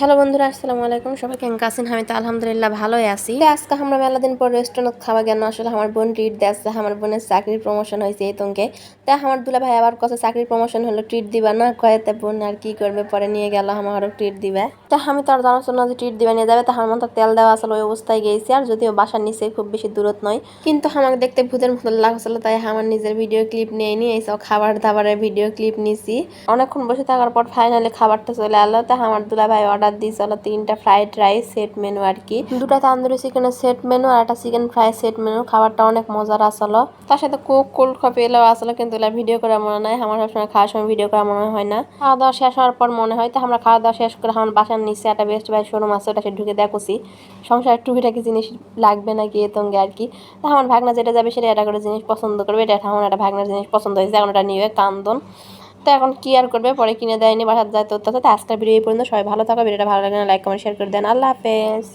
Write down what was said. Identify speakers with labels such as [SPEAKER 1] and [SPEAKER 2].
[SPEAKER 1] Hello বন্ধুরা, আসসালামু আলাইকুম। সবাই কেমন আছেন? আমি তো আলহামদুলিল্লাহ ভালোই আছি। আজকে আমরা মেলা দিন পর রেস্টুরেন্ট খাওয়া গেল। আসলে আমার বোন ট্রিট দিয়েছে, আমার বোনের চাকরির প্রমোশন হয়েছে এই তঙ্গে। তাই আমার দুলা ভাই আবার কত চাকরির প্রমোশন হলো, ট্রিট দিবা না? কয়েতে বোন আর কি করবে, পরে নিয়ে গেল আমারও ট্রিট দিবে। তা আমি তো আর জানার না যে ট্রিট দিবে নিয়ে যাবে। তা আমার মতো তেল দেওয়া আসলে ওই অবস্থায় গেছি। আর যদিও বাসার নিচে খুব বেশি দূরত নয়, কিন্তু আমাকে দেখতে ভূতের মতো লাগছিল। তাই আমার নিজের ভিডিও ক্লিপ নিয়ে নিয়ে এইসব খাবার দাবারের ভিডিও ক্লিপ নিছি। অনেকক্ষণ বসে থাকার পর ফাইনালি খাবারটা চলে এলো। তা আমার দুলা ভাই অর্ডার দিয়েছিল 3টা ফ্রাইড রাইস সেট মেনু আর কি, 2টা তান্দুরি চিকেনের সেট মেনু আর একটা চিকেন ফ্রাই সেট মেনু। খাবারটা অনেক মজার আসলো। তার সাথে কোক কোল্ড কফি এলেও আসলো, কিন্তু এলা ভিডিও করা মনে নাই। আমার সবসময় খাওয়ার সময় ভিডিও করা মনে হয় না, খাওয়া দাওয়া শেষ হওয়ার পর মনে হয়। তো আমরা খাওয়া দাওয়া শেষ করে আমার বাসার নিচে একটা বেস্ট বাই শোরুম আছে, ওটা সে ঢুকে দেখছি সংসারের টুকিটাকি জিনিস লাগবে নাকি এ তঙ্গে আর কি। তা আমার ভাগনা যেটা যাবে সেটা একটা করে জিনিস পছন্দ করবে। এটা আমার একটা ভাগনার জিনিস পছন্দ হয়েছে, এখন এটা নিয়ে কান্দন। তো এখন কি আর করবে, পরে কিনে দেয়নি, বাসার যাইতে হচ্ছে। তো আজকের ভিডিও এই পর্যন্ত। সবাই ভালো থাকো, ভিডিওটা ভালো লাগে না লাইক কমেন্ট শেয়ার করে দেন। আল্লাহ হাফেজ।